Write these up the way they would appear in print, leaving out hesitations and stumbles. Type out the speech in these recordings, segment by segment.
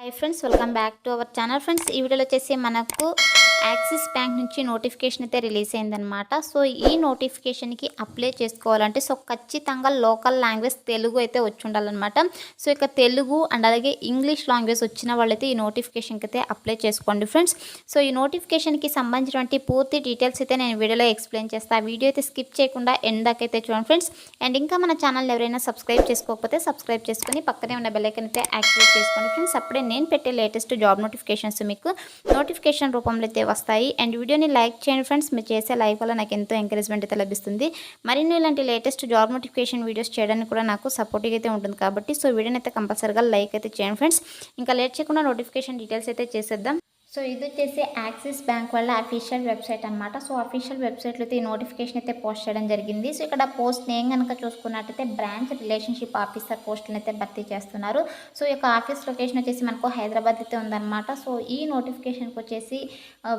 Hi friends, welcome back to our channel. Friends, ఈ వీడియోలో వచ్చేసి మనకు యాక్సిస్ బ్యాంక్ నుంచి నోటిఫికేషన్ అయితే రిలీజ్ అయిందనమాట. సో ఈ నోటిఫికేషన్కి అప్లై చేసుకోవాలంటే ఖచ్చితంగా లోకల్ లాంగ్వేజ్ తెలుగు అయితే వచ్చి ఉండాలన్నమాట. సో ఇక తెలుగు అండ్ అలాగే ఇంగ్లీష్ లాంగ్వేజ్ వచ్చిన వాళ్ళైతే ఈ నోటిఫికేషన్కి అయితే అప్లై చేసుకోండి ఫ్రెండ్స్. సో ఈ నోటిఫికేషన్కి సంబంధించినటువంటి పూర్తి డీటెయిల్స్ అయితే నేను వీడియోలో ఎక్స్ప్లెయిన్ చేస్తాను. ఆ వీడియో అయితే స్కిప్ చేయకుండా ఎండ్ దాకా అయితే చూడండి ఫ్రెండ్స్. అండ్ ఇంకా మన ఛానల్ ఎవరైనా సబ్స్క్రైబ్ చేసుకోకపోతే సబ్స్క్రైబ్ చేసుకుని పక్కనే ఉన్న బెల్ ఐకాన్ అయితే యాక్టివేట్ చేసుకోండి ఫ్రెండ్స్. అప్పుడే నేను పెట్టే లేటెస్ట్ జాబ్ నోటిఫికేషన్స్ మీకు నోటిఫికేషన్ రూపంలో అయితే వస్తాయి. అండ్ వీడియోని లైక్ చేయండి ఫ్రెండ్స్. మీరు చేసే లైక్ వల్ల నాకు ఎంతో ఎంకరేజ్మెంట్ అయితే లభిస్తుంది. మరిన్ని ఇలాంటి లేటెస్ట్ జాబ్ నోటిఫికేషన్ వీడియోస్ చేయడానికి కూడా నాకు సపోర్టివ్ అయితే ఉంటుంది కాబట్టి సో వీడియోని అయితే కంపల్సరీగా లైక్ అయితే చేయండి ఫ్రెండ్స్. ఇంకా లేట్ చేయకుండా నోటిఫికేషన్ డీటెయిల్స్ అయితే చేసేద్దాం. సో ఇది వచ్చేసి యాక్సిస్ బ్యాంక్ వాళ్ళ అఫీషియల్ వెబ్సైట్ అనమాట. సో అఫీషియల్ వెబ్సైట్లో అయితే ఈ నోటిఫికేషన్ అయితే పోస్ట్ చేయడం జరిగింది. సో ఇక్కడ పోస్ట్ నేమ్ కనుక చూసుకున్నట్టయితే బ్రాంచ్ రిలేషన్షిప్ ఆఫీసర్ పోస్టులను అయితే భర్తీ చేస్తున్నారు. సో ఈ యొక్క ఆఫీస్ లొకేషన్ వచ్చేసి మనకు హైదరాబాద్ అయితే ఉందన్నమాట. సో ఈ నోటిఫికేషన్కి వచ్చేసి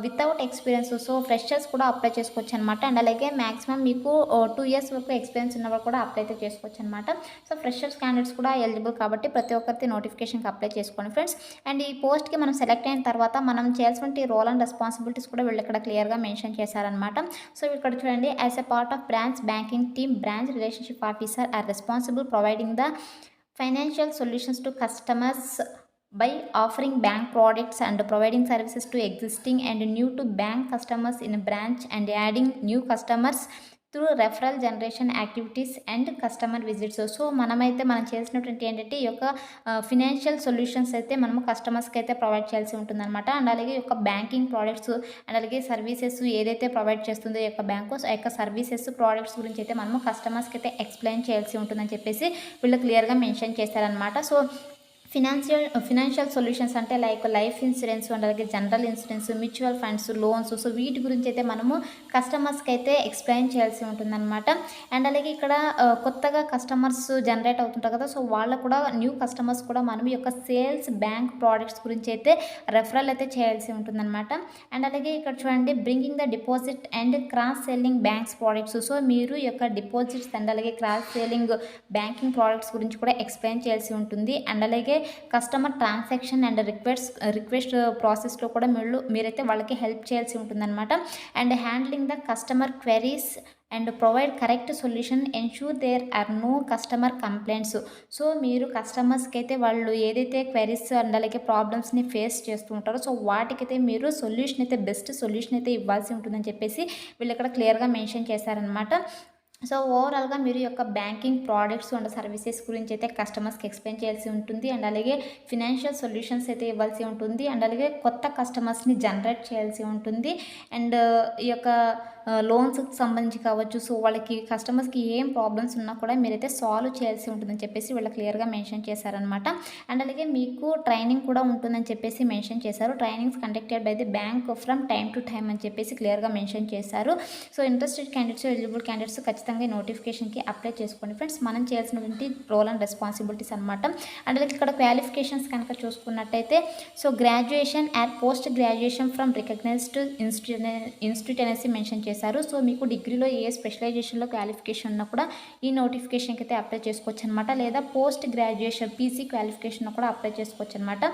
వితౌట్ ఎక్స్పీరియన్స్ సో ఫ్రెషర్స్ కూడా అప్లై చేసుకోవచ్చు అనమాట. అండ్ అలాగే మ్యాక్సిమం మీకు 2 years వరకు ఎక్స్పీరియన్స్ ఉన్నవాళ్ళు కూడా అప్లై అయితే చేసుకోవచ్చు అనమాట. సో ఫ్రెషర్స్ క్యాండిడేట్స్ కూడా ఎలిజిబుల్ కాబట్టి ప్రతి ఒక్కరికి నోటిఫికేషన్కి అప్లై చేసుకోండి ఫ్రెండ్స్. అండ్ ఈ పోస్ట్కి మనం సెలెక్ట్ అయిన తర్వాత మనం చేయాల్సిన రోల్ అండ్ రెస్పాన్సిబిలిటీస్ కూడా వీళ్ళు ఇక్కడ క్లియర్గా మెన్షన్ చేశారనమాట. సో ఇక్కడ చూడండి, as a part of branch banking team branch relationship officer are responsible providing the financial solutions to customers by offering bank products and providing services to existing and new to bank customers in a branch and adding new customers through referral generation activities and customer visits. So మనం చేసినటువంటి ఏంటంటే ఈ యొక్క financial solutions అయితే మనము కస్టమర్స్కి అయితే provide చేయాల్సి ఉంటుందన్నమాట. అండ్ అలాగే ఈ యొక్క బ్యాంకింగ్ ప్రోడక్ట్స్ అండ్ అలాగే సర్వీసెస్ ఏదైతే ప్రొవైడ్ చేస్తుందో ఈ యొక్క బ్యాంకు ఆ యొక్క సర్వీసెస్ ప్రోడక్ట్స్ గురించి అయితే మనము కస్టమర్స్కి అయితే ఎక్స్ప్లెయిన్ చేయాల్సి ఉంటుందని చెప్పేసి వీళ్ళు క్లియర్గా మెన్షన్ చేశారనమాట. సో ఫినాన్షియల్ సొల్యూషన్స్ అంటే లైఫ్ ఇన్సూరెన్స్ అండ్ అలాగే general insurance, mutual funds, loans, so వీటి గురించి అయితే మనము కస్టమర్స్కి అయితే ఎక్స్ప్లెయిన్ చేయాల్సి ఉంటుందన్నమాట. అండ్ అలాగే ఇక్కడ కొత్తగా కస్టమర్స్ జనరేట్ అవుతుంటారు కదా, సో వాళ్ళకు కూడా న్యూ కస్టమర్స్ కూడా మనం ఈ యొక్క సేల్స్ బ్యాంక్ ప్రోడక్ట్స్ గురించి అయితే రెఫరల్ అయితే చేయాల్సి ఉంటుందన్నమాట. అండ్ అలాగే ఇక్కడ చూడండి, bringing the deposit and cross selling banks products. So మీరు ఈ యొక్క డిపాజిట్స్ అండ్ అలాగే క్రాస్ సెల్లింగ్ బ్యాంకింగ్ ప్రోడక్ట్స్ గురించి కూడా ఎక్స్ప్లెయిన్ చేయాల్సి ఉంటుంది. అండ్ అలాగే కస్టమర్ ట్రాన్సాక్షన్ అండ్ రిక్వెస్ట్ ప్రాసెస్లో కూడా మీరైతే వాళ్ళకి హెల్ప్ చేయాల్సి ఉంటుందన్నమాట. And handling the customer queries and provide correct solution ensure there are no customer complaints. So మీరు కస్టమర్స్కి అయితే వాళ్ళు ఏదైతే క్వెరీస్ అండ్ అలాగే ప్రాబ్లమ్స్ని ఫేస్ చేస్తూ ఉంటారో సో వాటికైతే మీరు సొల్యూషన్ అయితే బెస్ట్ సొల్యూషన్ అయితే ఇవ్వాల్సి ఉంటుందని చెప్పేసి వీళ్ళు ఇక్కడ క్లియర్గా మెన్షన్ చేశారనమాట. సో ఓవరాల్గా మీరు యొక్క బ్యాంకింగ్ ప్రోడక్ట్స్ అండ్ సర్వీసెస్ గురించి అయితే కస్టమర్స్కి ఎక్స్ప్లెయిన్ చేయాల్సి ఉంటుంది. అండ్ అలాగే ఫినాన్షియల్ సొల్యూషన్స్ అయితే ఇవ్వాల్సి ఉంటుంది. అండ్ అలాగే కొత్త కస్టమర్స్ని జనరేట్ చేయాల్సి ఉంటుంది. అండ్ ఈ యొక్క లోన్స్కి సంబంధించి కావచ్చు, సో వాళ్ళకి కస్టమర్స్కి ఏం ప్రాబ్లమ్స్ ఉన్నా కూడా మీరైతే సాల్వ్ చేయాల్సి ఉంటుందని చెప్పేసి వీళ్ళు క్లియర్గా మెన్షన్ చేశారనమాట. అండ్ అలాగే మీకు ట్రైనింగ్ కూడా ఉంటుందని చెప్పేసి మెన్షన్ చేశారు. Trainings conducted by the bank from time to time అని చెప్పేసి క్లియర్గా మెన్షన్ చేశారు. So interested candidates, eligible candidates ఖచ్చితంగా ఈ నోటిఫికేషన్కి అప్లై చేసుకోండి ఫ్రెండ్స్. మనం చేయాల్సినటువంటి రోల్ అండ్ రెస్పాన్సిబిలిటీస్ అనమాట. అండ్ అలాగే ఇక్కడ క్వాలిఫికేషన్స్ కనుక చూసుకున్నట్టయితే so graduation or post graduation from recognised institute అనేసి మెన్షన్ చేశారు. సో మీకు డిగ్రీలో ఏ స్పెషలైజేషన్లో క్వాలిఫికేషన్ ఉన్నా కూడా ఈ నోటిఫికేషన్కి అయితే అప్లై చేసుకోవచ్చు అనమాట. లేదా పోస్ట్ గ్రాడ్యుయేషన్ పీసీ క్వాలిఫికేషన్ కూడా అప్లై చేసుకోవచ్చు అనమాట.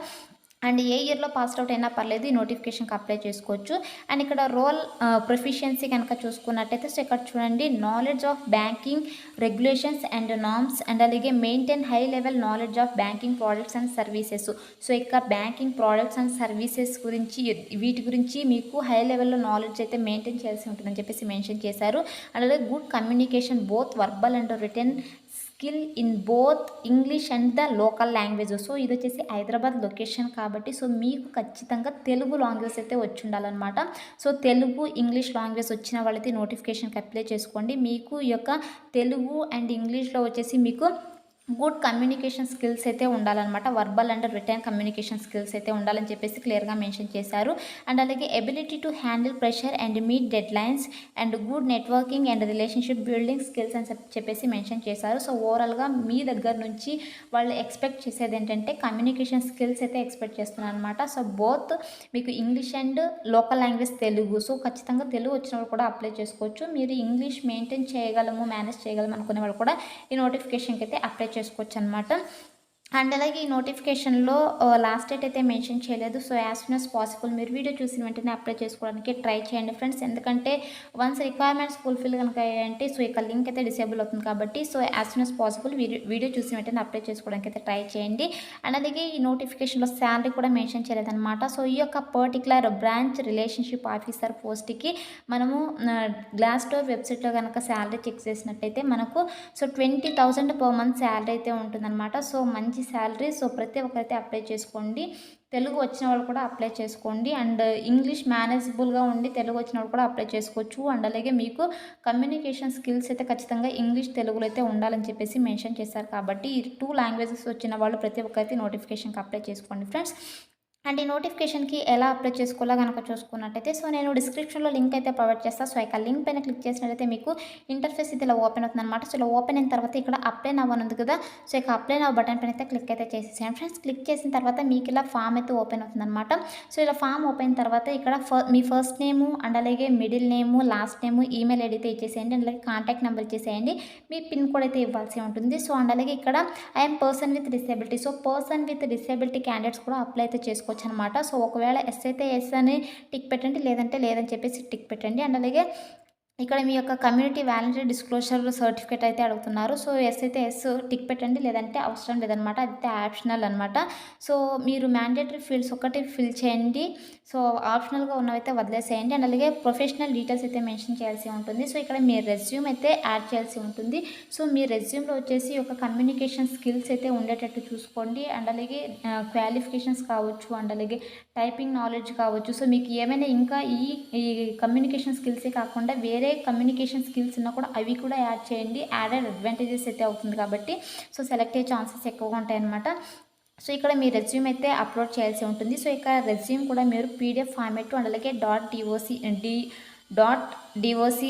అండ్ ఏ ఇయర్లో పాస్డ్ అవుట్ అయినా పర్లేదు ఈ నోటిఫికేషన్కి అప్లై చేసుకోవచ్చు. అండ్ ఇక్కడ రోల్ ప్రొఫిషియన్సీ కనుక చూసుకున్నట్టయితే సో ఇక్కడ చూడండి, knowledge of banking regulations and norms and అలాగే maintain high level knowledge of banking products and services. So ఇక్కడ బ్యాంకింగ్ ప్రోడక్ట్స్ అండ్ సర్వీసెస్ గురించి వీటి గురించి మీకు హై లెవెల్లో నాలెడ్జ్ అయితే మెయింటైన్ చేయాల్సి ఉంటుందని చెప్పేసి మెన్షన్ చేశారు. అండ్ అలాగే good communication both verbal and return skill in both English and the local language. So ఇది వచ్చేసి హైదరాబాద్ లొకేషన్ కాబట్టి సో మీకు ఖచ్చితంగా తెలుగు లాంగ్వేజ్ అయితే వచ్చి ఉండాలన్నమాట. సో తెలుగు ఇంగ్లీష్ లాంగ్వేజ్ వచ్చిన వాళ్ళైతే నోటిఫికేషన్కి అప్లై చేసుకోండి. మీకు ఈ యొక్క తెలుగు అండ్ ఇంగ్లీష్లో వచ్చేసి మీకు గుడ్ కమ్యూనికేషన్ స్కిల్స్ అయితే ఉండాలన్నమాట. Verbal and return communication skills అయితే ఉండాలని చెప్పేసి క్లియర్గా మెన్షన్ చేశారు. అండ్ అలాగే ability to handle pressure and meet dead lines and good networking and relationship building skills అని చెప్పేసి మెన్షన్ చేశారు. సో ఓవరాల్గా మీ దగ్గర నుంచి వాళ్ళు ఎక్స్పెక్ట్ చేసేది ఏంటంటే కమ్యూనికేషన్ స్కిల్స్ అయితే ఎక్స్పెక్ట్ చేస్తున్నారు అనమాట. సో బోత్ మీకు English and local language Telugu. So ఖచ్చితంగా తెలుగు వచ్చిన వాళ్ళు కూడా అప్లై చేసుకోవచ్చు. మీరు ఇంగ్లీష్ మెయింటైన్ చేయగలము, మేనేజ్ చేయగలము అనుకునే వాళ్ళు కూడా ఈ నోటిఫికేషన్కి అయితే అప్లై చేసుకోవచ్చు అనమాట. అండ్ అలాగే ఈ నోటిఫికేషన్‌లో లాస్ట్ డేట్ అయితే మెన్షన్ చేయలేదు. So, as soon as possible మీరు వీడియో చూసిన వెంటనే అప్లై చేసుకోవడానికి ట్రై చేయండి ఫ్రెండ్స్. ఎందుకంటే వన్స్ రిక్వైర్మెంట్స్ ఫుల్‌ఫిల్ గనుక అయ్యాయంటే సో, ఇక లింక్ అయితే డిసేబుల్ అవుతుంది కాబట్టి so, as soon as possible video చూసిన వెంటనే అప్లై చేసుకోవడానికి అయితే ట్రై చేయండి. అండ్ అలాగే ఈ నోటిఫికేషన్‌లో సాలరీ కూడా మెన్షన్ చేయలేదనమాట. సో, ఈ యొక్క పర్టిక్యులర్ బ్రాంచ్ రిలేషన్‌షిప్ ఆఫీసర్ పోస్ట్‌కి మనము గ్లాస్ డోర్ వెబ్‌సైట్‌లో గనక సాలరీ చెక్ చేసినట్టయితే మనకు సో, 20,000 పర్ మంత్ సాలరీ అయితే ఉంటుందన్నమాట. సో, మంచి సాలరీ. సో, ప్రతి ఒక్కరైతే అప్లై చేసుకోండి. తెలుగు వచ్చిన వాళ్ళు కూడా అప్లై చేసుకోండి. అండ్ ఇంగ్లీష్ మేనేజబుల్‌గా ఉండి తెలుగు వచ్చిన వాళ్ళు కూడా అప్లై చేసుకోవచ్చు. అండ్ అలాగే మీకు కమ్యూనికేషన్ స్కిల్స్ అయితే ఖచ్చితంగా ఇంగ్లీష్, తెలుగులో అయితే ఉండాలని చెప్పేసి మెన్షన్ చేశారు కాబట్టి ఈ 2 లాంగ్వేజెస్ వచ్చిన వాళ్ళు ప్రతి ఒక్కరైతే నోటిఫికేషన్‌కి అప్లై చేసుకోండి ఫ్రెండ్స్. అండ్ ఈ నోటిఫికేషన్‌కి ఎలా అప్లై చేసుకోవాలో గనక చూసుకున్నట్టయితే సో, నేను డిస్క్రిప్షన్‌లో లింక్ అయితే ప్రొవైడ్ చేస్తాను. సో, ఇక లింక్ పైన క్లిక్ చేసినట్టయితే మీకు ఇంటర్ఫేస్ ఇది ఇలా ఓపెన్ అవుతుందన్నమాట. సో, ఇలా ఓపెన్ అయిన తర్వాత ఇక్కడ అప్లై నౌ అని ఉంది కదా! సో, ఇక అప్లై నౌ బటన్ పైన అయితే క్లిక్ అయితే చేసేసేయండి ఫ్రెండ్స్. క్లిక్ చేసిన తర్వాత మీకు ఇలా ఫామ్ అయితే ఓపెన్ అవుతుందన్నమాట. సో, ఇలా ఫామ్ ఓపెన్ అయిన తర్వాత ఇక్కడ మీ ఫస్ట్ నేము అండ్ అలాగే మిడిల్ నేము, లాస్ట్ నేము, ఈమెయిల్ ఐడి అయితే ఇచ్చేసేయండి. అండ్ అలాగే కాంటాక్ట్ నెంబర్ ఇచ్చేసేయండి. మీ పిన్ కోడ్ అయితే ఇవ్వాల్సి ఉంటుంది. సో, అండ్ అలాగే ఇక్కడ I'm person with disability. So, person with disability candidates కూడా అప్లై అయితే చేసుకోవచ్చు అనమాట. సో, ఒకవేళ ఎస్ అయితే ఎస్ అని టిక్ పెట్టండి, లేదంటే లేదని చెప్పేసి టిక్ పెట్టండి. అండ్ అలాగే ఇక్కడ మీ యొక్క కమ్యూనిటీ వాలంటరీ డిస్క్లోజర్ సర్టిఫికేట్ అయితే అడుగుతున్నారు. సో, ఎస్ అయితే ఎస్ టిక్ పెట్టండి, లేదంటే అవసరం లేదనమాట. అదైతే ఆప్షనల్ అనమాట. సో, మీరు మ్యాండేటరీ ఫీల్డ్స్ ఒకటి ఫిల్ చేయండి. సో, ఆప్షనల్‌గా ఉన్నవైతే వదిలేసేయండి. అండ్ అలాగే ప్రొఫెషనల్ డీటెయిల్స్ అయితే మెన్షన్ చేయాల్సి ఉంటుంది. సో, ఇక్కడ మీ రెజ్యూమ్ అయితే యాడ్ చేయాల్సి ఉంటుంది. సో, మీ రెజ్యూమ్‌లో వచ్చేసి ఒక కమ్యూనికేషన్ స్కిల్స్ అయితే ఉండేటట్టు చూసుకోండి. అండ్ అలాగే క్వాలిఫికేషన్స్ కావచ్చు, అండ్ అలాగే టైపింగ్ నాలెడ్జ్ కావచ్చు. సో, మీకు ఏమైనా ఇంకా ఈ కమ్యూనికేషన్ స్కిల్సే కాకుండా వేరే కమ్యూనికేషన్ స్కిల్స్ ఉన్నా కూడా అవి కూడా యాడ్ చేయండి. యాడెడ్ అడ్వాంటేజెస్ అయితే అవుతుంది కాబట్టి సో, సెలెక్ట్ అయ్యే ఛాన్సెస్ ఎక్కువగా ఉంటాయన్నమాట. సో, ఇక్కడ మీ రెజ్యూమ్ అయితే అప్లోడ్ చేయాల్సి ఉంటుంది. సో, ఇక్కడ రెజ్యూమ్ కూడా మీరు పీడిఎఫ్ ఫార్మాట్ అండ్ అలాగే డాట్ డిఓసి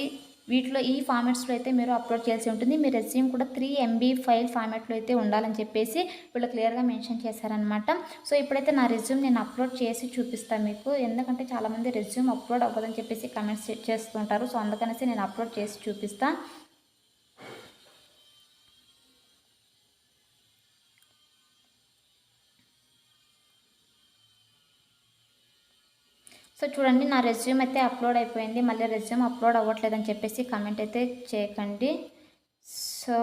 వీటిలో ఈ ఫార్మాట్స్లో అయితే మీరు అప్లోడ్ చేయాల్సి ఉంటుంది. మీ రెజ్యూమ్ కూడా 3 MB ఫైల్ ఫార్మాట్లో అయితే ఉండాలని చెప్పేసి వీళ్ళు క్లియర్గా మెన్షన్ చేశారనమాట. సో, ఇప్పుడైతే నా రెజ్యూమ్ నేను అప్లోడ్ చేసి చూపిస్తాను మీకు. ఎందుకంటే చాలామంది రెజ్యూమ్ అప్లోడ్ అవ్వదని చెప్పేసి కమెంట్స్ చేస్తుంటారు. సో, అందుకనేసి నేను అప్లోడ్ చేసి చూపిస్తాను. సో, చూడండి నా రెజ్యూమ్ అయితే అప్లోడ్ అయిపోయింది. మళ్ళీ రెజ్యూమ్ అప్లోడ్ అవ్వట్లేదని చెప్పేసి కమెంట్ అయితే చేయకండి. సో,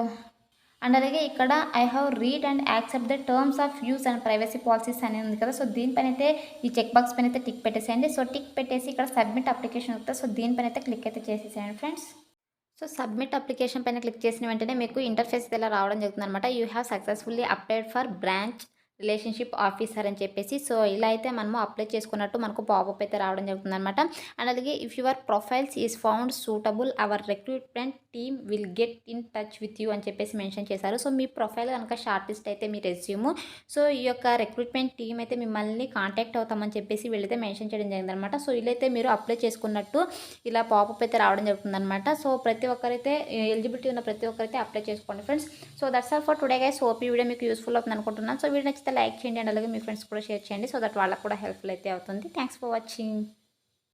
అండ్ అలాగే ఇక్కడ I have read and accept the terms of use and privacy policies అని ఉంది కదా! సో, దీనిపైన అయితే ఈ చెక్ బాక్స్ పైన అయితే టిక్ పెట్టేసేయండి. సో, టిక్ పెట్టేసి ఇక్కడ సబ్మిట్ అప్లికేషన్ వస్తుంది. సో, దీనిపైన అయితే క్లిక్ అయితే చేసేసేయండి ఫ్రెండ్స్. సో, సబ్మిట్ అప్లికేషన్ పైన క్లిక్ చేసిన వెంటనే మీకు ఇంటర్ఫేస్ ఇలా రావడం జరుగుతుందనమాట. You have successfully applied for branch relationship officer అని చెప్పేసి. సో, ఇలా అయితే మనము అప్లై చేసుకున్నట్టు మనకు పాపప్ అయితే రావడం జరుగుతుందనమాట. అండ్ అలాగే if your profiles is found suitable our recruitment team will get in touch with you అని చెప్పేసి మెన్షన్ చేశారు. సో, మీ ప్రొఫైల్ కనుక షార్ట్ లిస్ట్ అయితే మీ రెజ్యూము సో, ఈ యొక్క రిక్రూట్మెంట్ టీమ్ అయితే మిమ్మల్ని కాంటాక్ట్ అవుతామని చెప్పేసి వీళ్ళైతే మెన్షన్ చేయడం జరిగిందనమాట. సో, ఇలా అయితే మీరు అప్లై చేసుకున్నట్టు ఇలా పాపప్ అయితే రావడం జరుగుతుందనమాట. సో, ప్రతి ఒక్కరైతే ఎలిజిబిలిటీ ఉన్న ప్రతి ఒక్కరైతే అప్లై చేసుకోండి friends. So, that's all for today guys. Hope ఈ వీడియో మీకు యూస్ఫుల్ అవుతుంది అనుకుంటున్నాను. సో, వీడియో నచ్చితే లైక్ చేయండి అండ్ అలాగే మీ ఫ్రెండ్స్ కూడా షేర్ చేయండి. సో దట్ వాళ్ళకు కూడా హెల్ప్ఫుల్ అయితే అవుతుంది. Thanks for watching.